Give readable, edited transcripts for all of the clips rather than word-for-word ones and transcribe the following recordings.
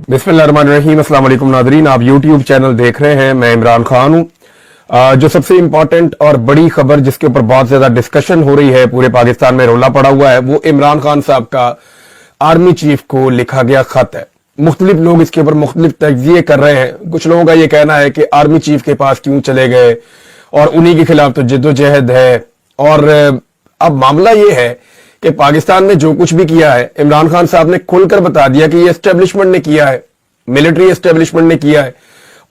बिस्मिल्लाहिर्रहमानिर्रहीम। अस्सलाम वालेकुम नाज़रीन, आप यूट्यूब चैनल देख रहे हैं। मैं इमरान खान हूं। जो सबसे इंपॉर्टेंट और बड़ी खबर जिसके ऊपर बहुत ज्यादा डिस्कशन हो रही है, पूरे पाकिस्तान में रोला पड़ा हुआ है, वो इमरान खान साहब का आर्मी चीफ को लिखा गया खत है। मुख्तलिफ लोग इसके ऊपर मुख्तलिफ तज्जिए कर रहे हैं। कुछ लोगों का यह कहना है कि आर्मी चीफ के पास क्यों चले गए और उन्हीं के खिलाफ तो जिद्दोजहद है। और अब मामला यह है कि पाकिस्तान में जो कुछ भी किया है, इमरान खान साहब ने खुलकर बता दिया कि ये एस्टेब्लिशमेंट ने किया है, मिलिट्री एस्टेब्लिशमेंट ने किया है।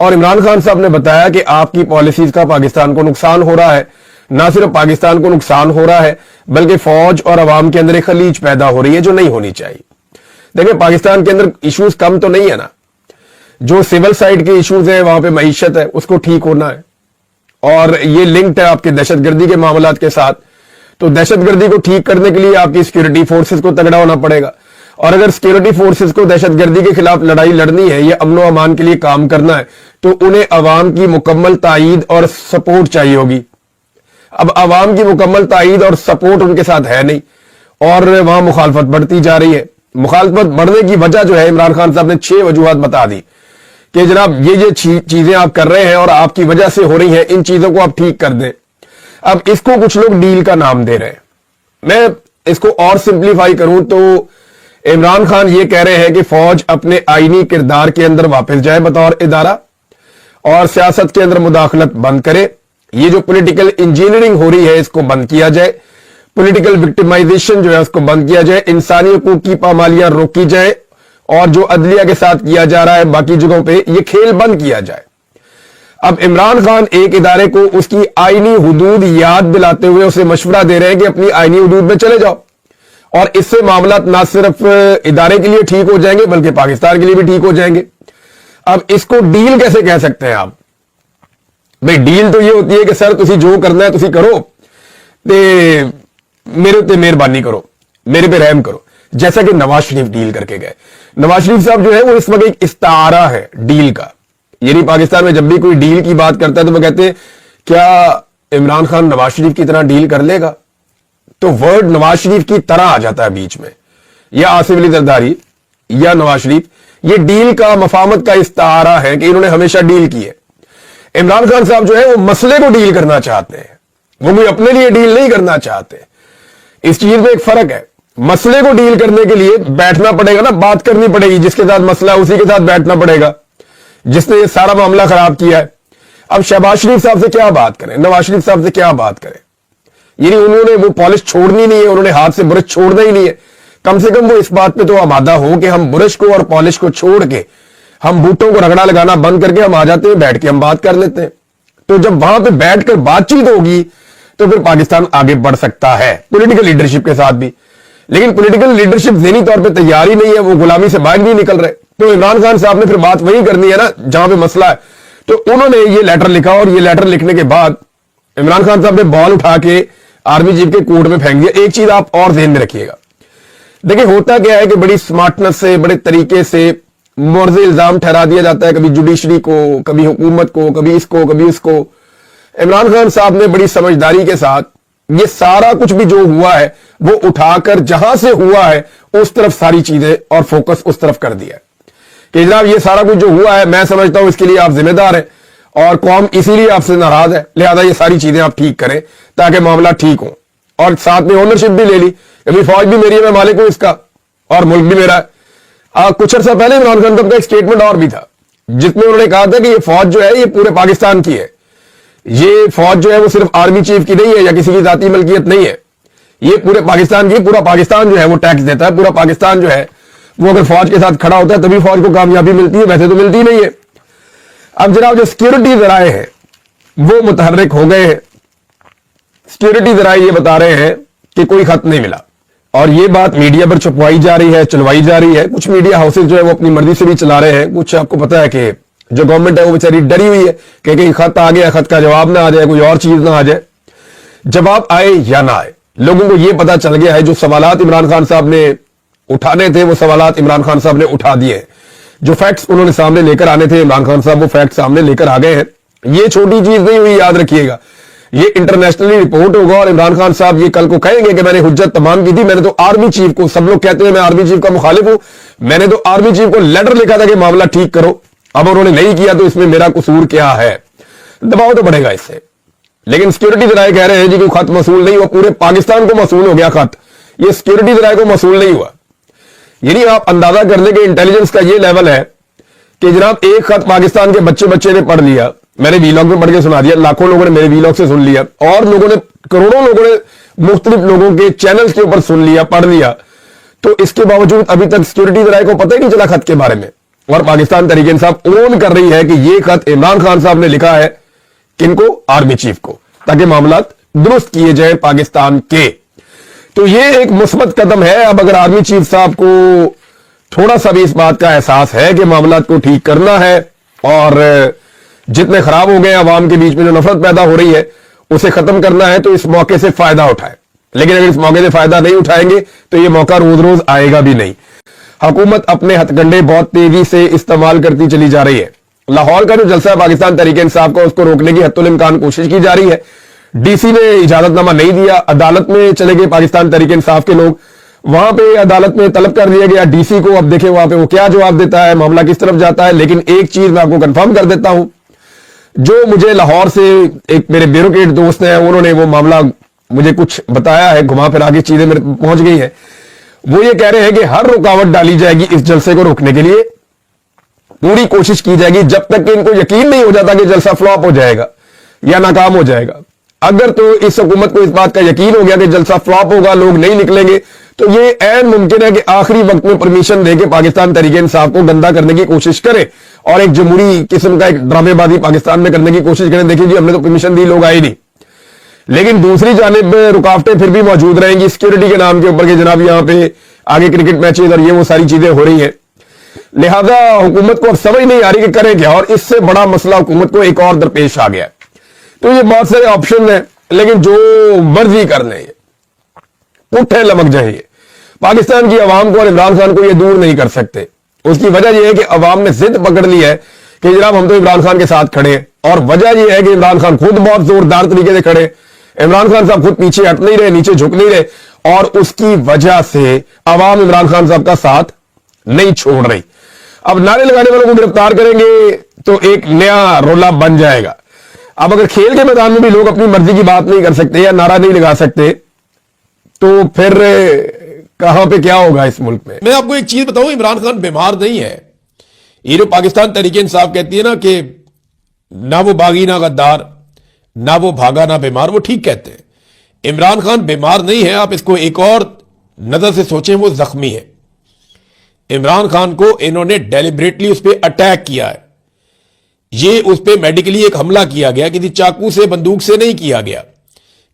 और इमरान खान साहब ने बताया कि आपकी पॉलिसीज का पाकिस्तान को नुकसान हो रहा है। ना सिर्फ पाकिस्तान को नुकसान हो रहा है, बल्कि फौज और अवाम के अंदर एक खलीज पैदा हो रही है जो नहीं होनी चाहिए। देखिए, पाकिस्तान के अंदर इश्यूज कम तो नहीं है ना। जो सिविल साइड के इश्यूज है, वहां पे मईशत है, उसको ठीक होना है। और ये लिंक्ड है आपके दहशतगर्दी के मामलात के साथ। तो दहशतगर्दी को ठीक करने के लिए आपकी सिक्योरिटी फोर्सेस को तगड़ा होना पड़ेगा। और अगर सिक्योरिटी फोर्सेस को दहशतगर्दी के खिलाफ लड़ाई लड़नी है या अमन व अमान के लिए काम करना है, तो उन्हें अवाम की मुकम्मल तायीद और सपोर्ट चाहिए होगी। अब अवाम की मुकम्मल तायीद और सपोर्ट उनके साथ है नहीं, और वहां मुखालफत बढ़ती जा रही है। मुखालफत बढ़ने की वजह जो है, इमरान खान साहब ने 6 वजूहात बता दी कि जनाब ये चीजें आप कर रहे हैं और आपकी वजह से हो रही हैं, इन चीजों को आप ठीक कर दें। अब इसको कुछ लोग डील का नाम दे रहे हैं। मैं इसको और सिंप्लीफाई करूं तो इमरान खान ये कह रहे हैं कि फौज अपने आईनी किरदार के अंदर वापस जाए बतौर इदारा, और सियासत के अंदर मुदाखलत बंद करे। ये जो पॉलिटिकल इंजीनियरिंग हो रही है, इसको बंद किया जाए। पॉलिटिकल विक्टिमाइजेशन जो है उसको बंद किया जाए। इंसानी हकूक की पामालियां रोकी जाए, और जो अदलिया के साथ किया जा रहा है बाकी जगहों पे, ये खेल बंद किया जाए। अब इमरान खान एक इदारे को उसकी आईनी हुदूद याद दिलाते हुए उसे मशवरा दे रहे हैं कि अपनी आईनी हुदूद में चले जाओ, और इससे मामला ना सिर्फ इदारे के लिए ठीक हो जाएंगे बल्कि पाकिस्तान के लिए भी ठीक हो जाएंगे। अब इसको डील कैसे कह सकते हैं आप? भाई, डील तो ये होती है कि सर तुसी जो करना है तुसी करो, ते मेरे उत्ते मेहरबानी करो, मेरे पे रहम करो, जैसा कि नवाज शरीफ डील करके गए। नवाज शरीफ साहब जो है वो इस वक्त एक इस्तारा है डील का। यानी पाकिस्तान में जब भी कोई डील की बात करता है तो वो कहते हैं क्या इमरान खान नवाज शरीफ की तरह डील कर लेगा? तो वर्ड नवाज शरीफ की तरह आ जाता है बीच में, या आसिफ अली जरदारी या नवाज शरीफ। ये डील का मफामत का इस्तारा है कि इन्होंने हमेशा डील की है। इमरान खान साहब जो है वो मसले को डील करना चाहते हैं, वो कोई अपने लिए डील नहीं करना चाहते। इस चीज में एक फर्क है। मसले को डील करने के लिए बैठना पड़ेगा ना, बात करनी पड़ेगी। जिसके साथ मसला है उसी के साथ बैठना पड़ेगा, जिसने ये सारा मामला खराब किया है। अब शहबाज शरीफ साहब से क्या बात करें, नवाज शरीफ साहब से क्या बात करें? यानी उन्होंने वो पॉलिश छोड़नी नहीं है, उन्होंने हाथ से बुरश छोड़ना ही नहीं है। कम से कम वो इस बात पे तो आमादा हो कि हम बुरश को और पॉलिश को छोड़ के हम बूटों को रगड़ा लगाना बंद करके हम आ जाते हैं, बैठ के हम बात कर लेते हैं। तो जब वहां पे बैठकर बातचीत होगी तो फिर पाकिस्तान आगे बढ़ सकता है, पॉलिटिकल लीडरशिप के साथ भी। लेकिन पॉलिटिकल लीडरशिप ज़हनी तौर पे तैयार ही नहीं है, वो गुलामी से बाहर नहीं निकल रहे। तो इमरान खान साहब ने फिर बात वही करनी है ना जहां पे मसला है। तो उन्होंने ये लेटर लिखा, और ये लेटर लिखने के बाद इमरान खान साहब ने बॉल उठा के आर्मी चीफ के कोर्ट में फेंक दिया। एक चीज आप और ध्यान में रखिएगा, देखिए होता क्या है कि बड़ी स्मार्टनेस से, बड़े तरीके से मुर्ज़ इल्जाम ठहरा दिया जाता है, कभी जुडिशरी को, कभी हुकूमत को, कभी इसको, कभी उसको। इमरान खान साहब ने बड़ी समझदारी के साथ ये सारा कुछ भी जो हुआ है वो उठाकर जहां से हुआ है उस तरफ सारी चीजें और फोकस उस तरफ कर दिया कि जनाब ये सारा कुछ जो हुआ है, मैं समझता हूं इसके लिए आप जिम्मेदार हैं और कौम इसीलिए आपसे नाराज है, लिहाजा ये सारी चीजें आप ठीक करें ताकि मामला ठीक हो। और साथ में ओनरशिप भी ले ली, अभी फौज भी मेरी है, मैं मालिक हूं इसका, और मुल्क भी मेरा है। कुछ अर्सा पहले इमरान खान साहब का एक स्टेटमेंट और भी था जिसमें उन्होंने कहा था कि ये फौज जो है ये पूरे पाकिस्तान की है। ये फौज जो है वो सिर्फ आर्मी चीफ की नहीं है या किसी की जाती मलकियत नहीं है, ये पूरे पाकिस्तान की। पूरा पाकिस्तान जो है वो टैक्स देता है, पूरा पाकिस्तान जो है वो अगर फौज के साथ खड़ा होता है तभी फौज को कामयाबी मिलती है, वैसे तो मिलती नहीं है। अब जनाब जो सिक्योरिटी जराए हैं वो मुतहर्रिक हो गए हैं। सिक्योरिटी जराए ये बता रहे हैं कि कोई खत नहीं मिला, और ये बात मीडिया पर छुपवाई जा रही है, चलवाई जा रही है। कुछ मीडिया हाउसेज जो है वो अपनी मर्जी से भी चला रहे हैं। कुछ आपको पता है कि जो गवर्नमेंट है वो बेचारी डरी हुई है कि कहीं खत आ गया, खत का जवाब ना आ जाए, कोई और चीज ना आ जाए। जवाब आए या ना आए, लोगों को यह पता चल गया है जो सवालात इमरान खान साहब ने उठाने थे वो सवालात इमरान खान साहब ने उठा दिए। जो फैक्ट्स उन्होंने सामने लेकर आने थे इमरान खान साहब वो फैक्ट सामने लेकर आ गए हैं। ये छोटी चीज नहीं हुई, याद रखिएगा। ये इंटरनेशनली रिपोर्ट होगा और इमरान खान साहब ये कल को कहेंगे कि मैंने हुज्जत तमाम की थी, मैंने तो आर्मी चीफ को, सब लोग कहते हैं मैं आर्मी चीफ का मुखालिफ हूं, मैंने तो आर्मी चीफ को लेटर लिखा था कि मामला ठीक करो, अब उन्होंने नहीं किया तो इसमें मेरा कसूर क्या है? दबाव तो बढ़ेगा इससे। लेकिन सिक्योरिटी जराए कह रहे हैं जी कि खत मसूल नहीं हुआ, पूरे पाकिस्तान को मसूल हो गया खत, ये सिक्योरिटी जराए को मसूल नहीं हुआ। यानी आप अंदाजा कर लें कि इंटेलिजेंस का ये लेवल है कि जनाब एक खत पाकिस्तान के बच्चे ने पढ़ लिया, मैंने वीलॉग में पढ़ के सुना दिया, लाखों लोगों ने मेरे वीलॉग से सुन लिया, और लोगों ने, करोड़ों लोगों ने मुख्तलिफ लोगों के चैनल्स के ऊपर सुन लिया, पढ़ लिया, तो इसके बावजूद अभी तक सिक्योरिटी जराए को पता ही नहीं चला खत के बारे में। और पाकिस्तान तहरीक इंसाफ ओन कर रही है कि यह खत इमरान खान साहब ने लिखा है, किनको? आर्मी चीफ को, ताकि मामला दुरुस्त किए जाए पाकिस्तान के। तो यह एक मुस्बत कदम है। अब अगर आर्मी चीफ साहब को थोड़ा सा भी इस बात का एहसास है कि मामला को ठीक करना है और जितने खराब हो गए अवाम के बीच में जो नफरत पैदा हो रही है उसे खत्म करना है, तो इस मौके से फायदा उठाए। लेकिन अगर इस मौके से फायदा नहीं उठाएंगे तो यह मौका रोज रोज आएगा भी नहीं। हुकूमत अपने हथकंडे बहुत तेजी से इस्तेमाल करती चली जा रही है। लाहौर का जो जलसा है पाकिस्तान तहरीक इंसाफ का, उसको रोकने की हत्तुल इम्कान कोशिश की जा रही है। डीसी ने इजाजतनामा नहीं दिया, अदालत में चले गए पाकिस्तान तहरीक इंसाफ के लोग, वहां पे अदालत में तलब कर दिया गया डीसी को। अब देखें वहां पे वो क्या जवाब देता है, मामला किस तरफ जाता है। लेकिन एक चीज मैं आपको कंफर्म कर देता हूं, जो मुझे लाहौर से एक मेरे ब्यूरोक्रेट दोस्त हैं, उन्होंने वो मामला मुझे कुछ बताया है, घुमा फिरा के चीजें मेरे पहुंच गई हैं। वो ये कह रहे हैं कि हर रुकावट डाली जाएगी इस जलसे को रोकने के लिए, पूरी कोशिश की जाएगी जब तक कि इनको यकीन नहीं हो जाता कि जलसा फ्लॉप हो जाएगा या नाकाम हो जाएगा। अगर तो इस हुकूमत को इस बात का यकीन हो गया कि जलसा फ्लॉप होगा, लोग नहीं निकलेंगे, तो ये ऐन मुमकिन है कि आखिरी वक्त में परमिशन देके पाकिस्तान तहरीक इंसाफ को गंदा करने की कोशिश करे और एक जमहूरी किस्म का एक ड्रामेबाजी पाकिस्तान में करने की कोशिश करें। देखिए जी, हमने तो परमिशन दी, लोग आए नहीं। लेकिन दूसरी जानिब रुकावटें फिर भी मौजूद रहेंगी सिक्योरिटी के नाम के ऊपर कि जनाब यहां पे आगे क्रिकेट मैचेज और ये वो सारी चीजें हो रही हैं। लिहाजा हुकूमत को अब समझ नहीं आ रही कि करें क्या, और इससे बड़ा मसला हुकूमत को एक और दरपेश आ गया। तो ये बहुत सारे ऑप्शन है, लेकिन जो मर्जी कर लें, पुट्ठे लमक जाएंगे, पाकिस्तान की आवाम को और इमरान खान को ये दूर नहीं कर सकते। उसकी वजह यह है कि अवाम ने जिद पकड़ ली है कि जनाब हम तो इमरान खान के साथ खड़े हैं, और वजह यह है कि इमरान खान खुद बहुत जोरदार तरीके से खड़े, इमरान खान साहब खुद पीछे हट नहीं रहे, नीचे झुक नहीं रहे, और उसकी वजह से अवाम इमरान खान साहब का साथ नहीं छोड़ रही। अब नारे लगाने वालों को गिरफ्तार करेंगे तो एक नया रोला बन जाएगा। अब अगर खेल के मैदान में भी लोग अपनी मर्जी की बात नहीं कर सकते या नारा नहीं लगा सकते, तो फिर कहां पे क्या होगा इस मुल्क में। मैं आपको एक चीज बताऊं, इमरान खान बीमार नहीं है। ये जो पाकिस्तान तहरीक इंसाफ कहती है ना कि ना वो बागी ना गद्दार, ना वो भागा ना बीमार, वो ठीक कहते हैं। इमरान खान बीमार नहीं है, आप इसको एक और नजर से सोचें, वो जख्मी है। इमरान खान को इन्होंने डेलिबरेटली उस पर अटैक किया है। ये उस पर मेडिकली एक हमला किया गया, किसी चाकू से बंदूक से नहीं किया गया,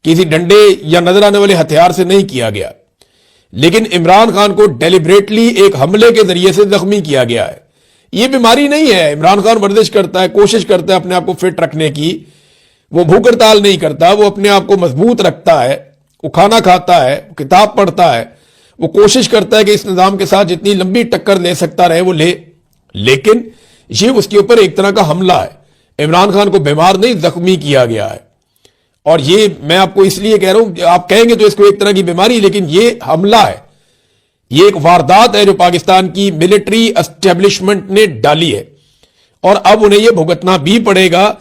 किसी डंडे या नजर आने वाले हथियार से नहीं किया गया, लेकिन इमरान खान को डेलिबरेटली एक हमले के जरिए से जख्मी किया गया है। यह बीमारी नहीं है। इमरान खान वर्जिश करता है, कोशिश करता है अपने आप को फिट रखने की, वो भूख हड़ताल नहीं करता, वो अपने आप को मजबूत रखता है, वो खाना खाता है, किताब पढ़ता है, वो कोशिश करता है कि इस निजाम के साथ जितनी लंबी टक्कर ले सकता रहे वो ले। लेकिन ये उसके ऊपर एक तरह का हमला है। इमरान खान को बीमार नहीं, जख्मी किया गया है। और ये मैं आपको इसलिए कह रहा हूं, आप कहेंगे तो इसको एक तरह की बीमारी, लेकिन ये हमला है, ये एक वारदात है जो पाकिस्तान की मिलिट्री एस्टेब्लिशमेंट ने डाली है, और अब उन्हें यह भुगतना भी पड़ेगा।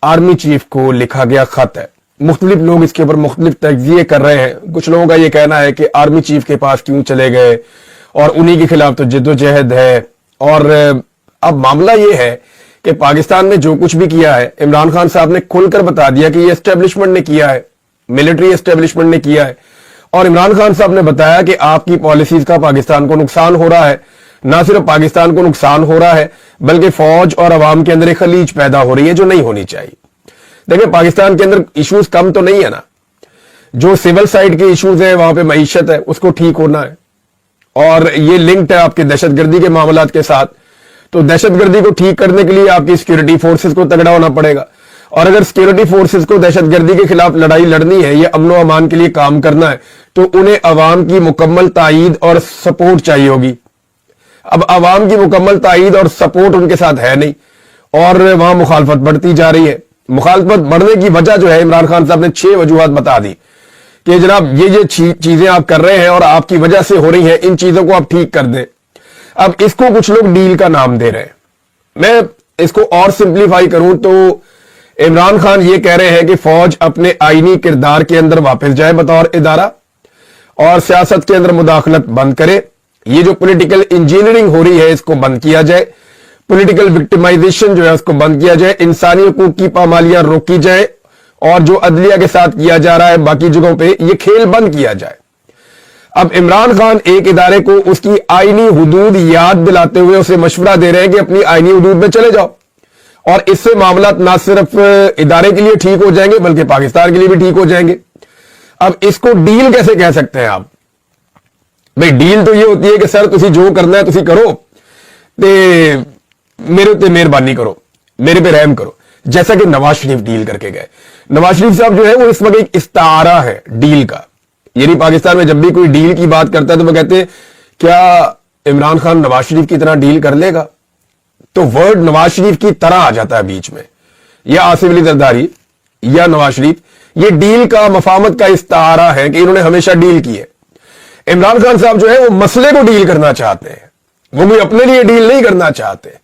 आर्मी चीफ को लिखा गया खत है, मुख्तलिफ लोग इसके ऊपर मुख्तलिफ तज्जिए कर रहे हैं। कुछ लोगों का यह कहना है कि आर्मी चीफ के पास क्यों चले गए, और उन्हीं के खिलाफ तो जिद्दोजहद है। और अब मामला यह है कि पाकिस्तान ने जो कुछ भी किया है, इमरान खान साहब ने खुलकर बता दिया कि यह एस्टेब्लिशमेंट ने किया है, मिलिट्री एस्टेब्लिशमेंट ने किया है। और इमरान खान साहब ने बताया कि आपकी पॉलिसीज का पाकिस्तान को नुकसान हो रहा है। ना सिर्फ पाकिस्तान को नुकसान हो रहा है, बल्कि फौज और अवाम के अंदर एक खलीज पैदा हो रही है जो नहीं होनी चाहिए। देखिए, पाकिस्तान के अंदर इश्यूज कम तो नहीं है ना, जो सिविल साइड के इश्यूज है, वहां पे मईशत है, उसको ठीक होना है, और ये लिंक्ड है आपके दहशतगर्दी के मामलात के साथ। तो दहशतगर्दी को ठीक करने के लिए आपकी सिक्योरिटी फोर्सेस को तगड़ा होना पड़ेगा, और अगर सिक्योरिटी फोर्सेस को दहशतगर्दी के खिलाफ लड़ाई लड़नी है, ये अमन व अमान के लिए काम करना है, तो उन्हें अवाम की मुकम्मल तायीद और सपोर्ट चाहिए होगी। अब अवाम की मुकम्मल तायीद और सपोर्ट उनके साथ है नहीं, और वहां मुखालफत बढ़ती जा रही है। मुखालफत बढ़ने की वजह जो है इमरान खान साहब ने 6 वजूहात बता दी कि जनाब ये चीजें आप कर रहे हैं और आपकी वजह से हो रही हैं, इन चीजों को आप ठीक कर दें। अब इसको कुछ लोग डील का नाम दे रहे हैं। मैं इसको और सिंप्लीफाई करूं तो इमरान खान ये कह रहे हैं कि फौज अपने आईनी किरदार के अंदर वापस जाए बतौर इदारा और सियासत के अंदर मुदाखलत बंद करे। ये जो पॉलिटिकल इंजीनियरिंग हो रही है इसको बंद किया जाए, पॉलिटिकल विक्टिमाइजेशन जो है उसको बंद किया जाए, इंसानी हुकूक की पामालियां रोकी जाए और जो अदलिया के साथ किया जा रहा है बाकी जगहों पे ये खेल बंद किया जाए। अब इमरान खान एक इदारे को उसकी आईनी हुदूद याद दिलाते हुए उसे मशवरा दे रहे हैं कि अपनी आईनी हुदूद में चले जाओ और इससे मामला ना सिर्फ इदारे के लिए ठीक हो जाएंगे बल्कि पाकिस्तान के लिए भी ठीक हो जाएंगे। अब इसको डील कैसे कह सकते हैं आप? भाई डील तो ये होती है कि सर तुसी जो करना है तुसी करो ते मेरे उत्ते मेहरबानी करो, मेरे पे रहम करो, जैसा कि नवाज शरीफ डील करके गए। नवाज शरीफ साहब जो है वो इस वक्त एक इस्तारा है डील का। यानी पाकिस्तान में जब भी कोई डील की बात करता है तो वो कहते हैं क्या इमरान खान नवाज शरीफ की तरह डील कर लेगा? तो वर्ड नवाज शरीफ की तरह आ जाता है बीच में, या आसिफ अली जरदारी या नवाज शरीफ। ये डील का मफामत का इस्तारा है कि इन्होंने हमेशा डील की है। इमरान खान साहब जो है वो मसले को डील करना चाहते हैं, वो भी अपने लिए डील नहीं करना चाहते।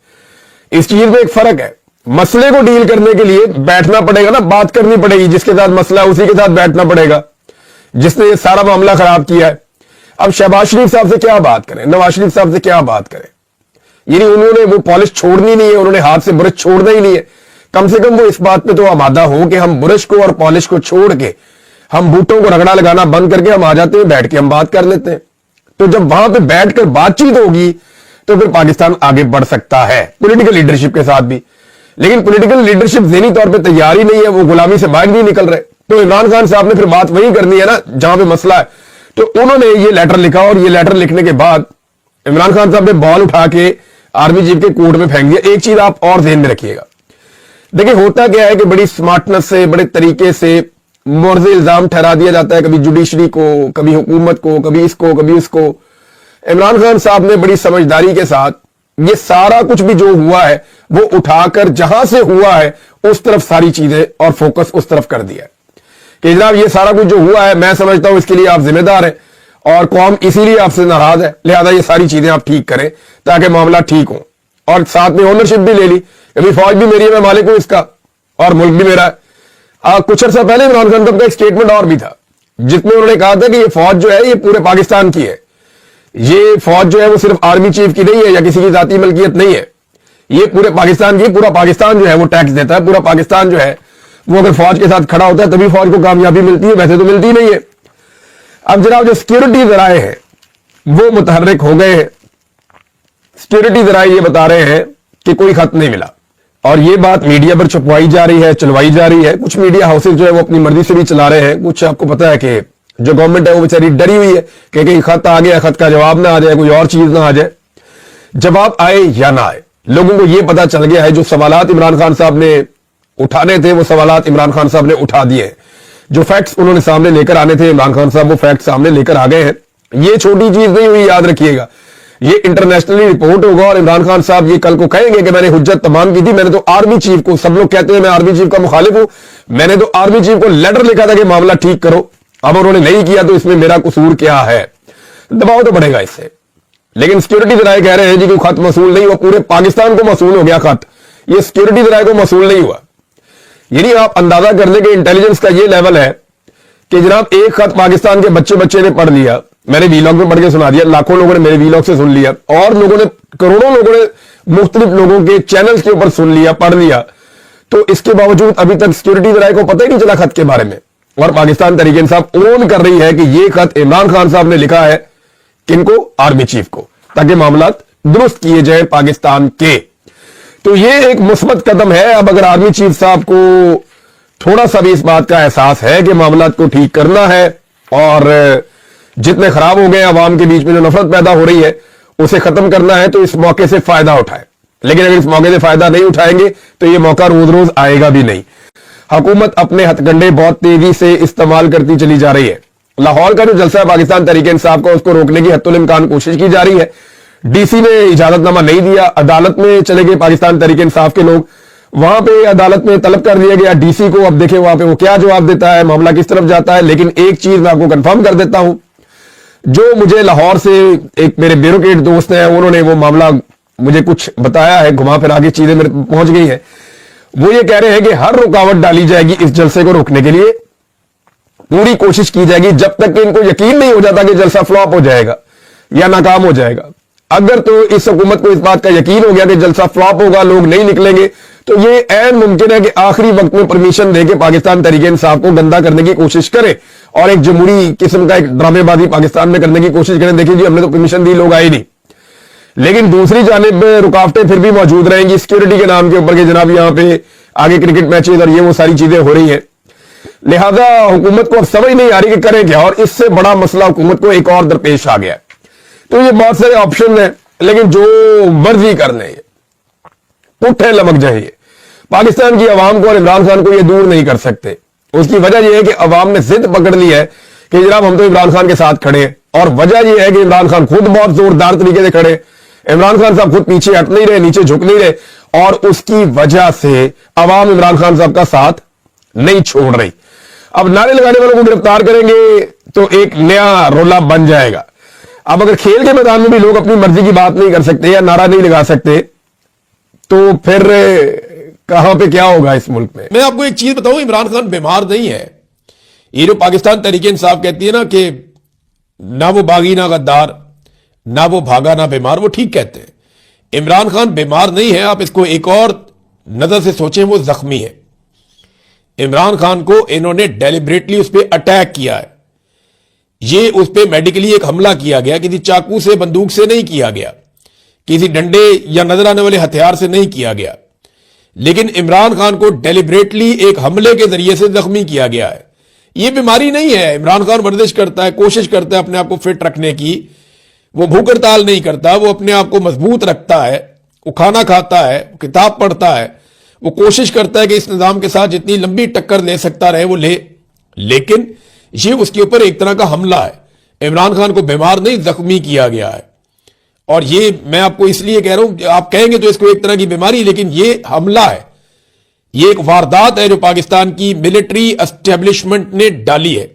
इस चीज में एक फर्क है। मसले को डील करने के लिए बैठना पड़ेगा ना, बात करनी पड़ेगी, जिसके साथ मसला है उसी के साथ बैठना पड़ेगा, जिसने ये सारा मामला खराब किया है। अब शहबाज शरीफ साहब से क्या बात करें, नवाज शरीफ साहब से क्या बात करें? यानी उन्होंने वो पॉलिश छोड़नी नहीं है, उन्होंने हाथ से ब्रश छोड़ना ही नहीं है। कम से कम वो इस बात पे तो आमादा हो कि हम ब्रश को और पॉलिश को छोड़ के हम बूटों को रगड़ा लगाना बंद करके हम आ जाते हैं, बैठ के हम बात कर लेते हैं। तो जब वहां पे बैठकर बातचीत होगी तो फिर पाकिस्तान आगे बढ़ सकता है पॉलिटिकल लीडरशिप के साथ भी। लेकिन पॉलिटिकल लीडरशिप ज़हनी तौर पे तैयार ही नहीं है, वो गुलामी से बाहर नहीं निकल रहे। तो इमरान खान साहब ने फिर बात वही करनी है ना जहां पे मसला है। तो उन्होंने ये लेटर लिखा और ये लेटर लिखने के बाद इमरान खान साहब ने बॉल उठा के आर्मी चीफ के कोर्ट में फेंक दिया। एक चीज आप और ध्यान में रखिएगा, देखिए होता क्या है कि बड़ी स्मार्टनेस से, बड़े तरीके से मुर्ज़ इल्जाम ठहरा दिया जाता है, कभी जुडिशरी को, कभी हुकूमत को, कभी इसको, कभी उसको। इमरान खान साहब ने बड़ी समझदारी के साथ ये सारा कुछ भी जो हुआ है वो उठाकर जहां से हुआ है उस तरफ सारी चीजें और फोकस उस तरफ कर दिया है कि जनाब ये सारा कुछ जो हुआ है मैं समझता हूं इसके लिए आप जिम्मेदार हैं और कौम इसीलिए आपसे नाराज है, लिहाजा ये सारी चीजें आप ठीक करें ताकि मामला ठीक हो। और साथ में ओनरशिप भी ले ली, अभी फौज भी मेरी है, मैं मालिक हूं इसका और मुल्क भी मेरा है। कुछ अर्सा पहले इमरान खान साहब का एक स्टेटमेंट और भी था जिसमें उन्होंने कहा था कि ये फौज जो है ये पूरे पाकिस्तान की है, ये फौज जो है वो सिर्फ आर्मी चीफ की नहीं है या किसी की जाती मलकियत नहीं है, ये पूरे पाकिस्तान की। पूरा पाकिस्तान जो है वो टैक्स देता है, पूरा पाकिस्तान जो है वो अगर फौज के साथ खड़ा होता है तभी फौज को कामयाबी मिलती है, वैसे तो मिलती नहीं है। अब जनाब जो सिक्योरिटी जराए हैं वो मुतहर्रिक हो गए हैं। सिक्योरिटी जराए ये बता रहे हैं कि कोई खत नहीं मिला और ये बात मीडिया पर छुपवाई जा रही है, चलवाई जा रही है। कुछ मीडिया हाउसेज जो है वो अपनी मर्जी से भी चला रहे हैं। कुछ आपको पता है कि जो गवर्नमेंट है वो बेचारी डरी हुई है कि कहीं खत आ गया, खत का जवाब ना आ जाए, कोई और चीज ना आ जाए। जवाब आए या ना आए, लोगों को यह पता चल गया है जो सवालात इमरान खान साहब ने उठाने थे वो सवालात इमरान खान साहब ने उठा दिए। जो फैक्ट्स उन्होंने सामने लेकर आने थे इमरान खान साहब वो फैक्ट्स सामने लेकर आ गए हैं। ये छोटी चीज नहीं हुई, याद रखिएगा, ये इंटरनेशनली रिपोर्ट होगा और इमरान खान साहब ये कल को कहेंगे कि मैंने हुज्जत तमाम की थी, मैंने तो आर्मी चीफ को, सब लोग कहते हैं मैं आर्मी चीफ का मुखालिफ हूं, मैंने तो आर्मी चीफ को लेटर लिखा था कि मामला ठीक करो, अब उन्होंने नहीं किया तो इसमें मेरा कसूर क्या है? दबाव तो बढ़ेगा इससे। लेकिन सिक्योरिटी जराए कह रहे हैं जी कि खत मसूल नहीं हुआ, पूरे पाकिस्तान को मसूल हो गया खत, ये सिक्योरिटी जराए को मसूल नहीं हुआ। यानी आप अंदाजा कर ले कि इंटेलिजेंस का ये लेवल है कि जनाब एक खत पाकिस्तान के बच्चे ने पढ़ लिया, मैंने वीलॉग में पढ़ के सुना दिया, लाखों लोगों ने मेरे वीलॉग से सुन लिया और लोगों ने, करोड़ों लोगों ने मुख्तलिफ लोगों के चैनल्स के ऊपर सुन लिया, पढ़ लिया। तो इसके बावजूद अभी तक सिक्योरिटी जराए को पता ही नहीं चला खत के बारे में। और पाकिस्तान तहरीक इंसाफ ओन कर रही है कि ये खत इमरान खान साहब ने लिखा है, किनको? आर्मी चीफ को, ताकि मामला दुरुस्त किए जाए पाकिस्तान के। तो ये एक मुस्बत कदम है। अब अगर आर्मी चीफ साहब को थोड़ा सा भी इस बात का एहसास है कि मामला को ठीक करना है और जितने खराब हो गए अवाम के बीच में जो नफरत पैदा हो रही है उसे खत्म करना है, तो इस मौके से फायदा उठाए। लेकिन अगर इस मौके से फायदा नहीं उठाएंगे तो ये मौका रोज रोज आएगा भी नहीं। हुकूमत अपने हथकंडे बहुत तेजी से इस्तेमाल करती चली जा रही है। लाहौर का जो जलसा है पाकिस्तान तहरीक इंसाफ का, उसको रोकने की हत्तुल इम्कान कोशिश की जा रही है। डीसी ने इजाजतनामा नहीं दिया, अदालत में चले गए पाकिस्तान तहरीक इंसाफ के लोग, वहां पे अदालत में तलब कर दिया गया डीसी को। अब देखें वहां पे वो क्या जवाब देता है, मामला किस तरफ जाता है। लेकिन एक चीज मैं आपको कंफर्म कर देता हूं, जो मुझे लाहौर से एक मेरे ब्यूरोक्रेट दोस्त हैं, उन्होंने वो मामला मुझे कुछ बताया है, घुमा फिरा के चीजें मेरे पहुंच गई हैं। वो ये कह रहे हैं कि हर रुकावट डाली जाएगी इस जलसे को रोकने के लिए, पूरी कोशिश की जाएगी जब तक कि इनको यकीन नहीं हो जाता कि जलसा फ्लॉप हो जाएगा या नाकाम हो जाएगा। अगर तो इस हुकूमत को इस बात का यकीन हो गया कि जलसा फ्लॉप होगा, लोग नहीं निकलेंगे, तो ये ऐन मुमकिन है कि आखिरी वक्त में परमिशन देके पाकिस्तान तहरीक इंसाफ को गंदा करने की कोशिश करे और एक जमहूरी किस्म का एक ड्रामेबाजी पाकिस्तान में करने की कोशिश करें। देखिए जी, हमने तो परमिशन दी, लोग आए नहीं। लेकिन दूसरी जानिब रुकावटें फिर भी मौजूद रहेंगी सिक्योरिटी के नाम के ऊपर कि जनाब यहां पे आगे क्रिकेट मैचेज और ये वो सारी चीजें हो रही हैं। लिहाजा हुकूमत को अब समझ नहीं आ रही कि करें क्या, और इससे बड़ा मसला हुकूमत को एक और दरपेश आ गया। तो ये बहुत सारे ऑप्शन हैं, लेकिन जो मर्जी कर लें, पुट्ठे लमक जाए, पाकिस्तान की आवाम को और इमरान खान को ये दूर नहीं कर सकते। उसकी वजह यह है कि अवाम ने जिद पकड़ ली है कि जनाब हम तो इमरान खान के साथ खड़े हैं, और वजह यह है कि इमरान खान खुद बहुत जोरदार तरीके से खड़े। इमरान खान साहब खुद पीछे हट नहीं रहे, नीचे झुक नहीं रहे, और उसकी वजह से अवाम इमरान खान साहब का साथ नहीं छोड़ रही। अब नारे लगाने वालों को गिरफ्तार करेंगे तो एक नया रोला बन जाएगा। अब अगर खेल के मैदान में भी लोग अपनी मर्जी की बात नहीं कर सकते या नारा नहीं लगा सकते, तो फिर कहां पे क्या होगा इस मुल्क में। मैं आपको एक चीज बताऊं, इमरान खान बीमार नहीं है। ये जो पाकिस्तान तहरीक इंसाफ कहती है ना कि ना वो बागी ना गद्दार, ना वो भागा ना बीमार, वो ठीक कहते हैं। इमरान खान बीमार नहीं है, आप इसको एक और नजर से सोचें, वो जख्मी है। इमरान खान को इन्होंने डेलिबरेटली उस पर अटैक किया है। ये उस पर मेडिकली एक हमला किया गया, किसी चाकू से बंदूक से नहीं किया गया, किसी डंडे या नजर आने वाले हथियार से नहीं किया गया, लेकिन इमरान खान को डेलिबरेटली एक हमले के जरिए से जख्मी किया गया है। यह बीमारी नहीं है। इमरान खान वर्जिश करता है, कोशिश करता है अपने आप को फिट रखने की, वो भूख हड़ताल नहीं करता, वो अपने आप को मजबूत रखता है, वो खाना खाता है, वो किताब पढ़ता है, वो कोशिश करता है कि इस निजाम के साथ जितनी लंबी टक्कर ले सकता रहे वो ले। लेकिन ये उसके ऊपर एक तरह का हमला है। इमरान खान को बीमार नहीं, जख्मी किया गया है। और ये मैं आपको इसलिए कह रहा हूं, आप कहेंगे तो इसको एक तरह की बीमारी, लेकिन ये हमला है, ये एक वारदात है जो पाकिस्तान की मिलिट्री एस्टेब्लिशमेंट ने डाली है।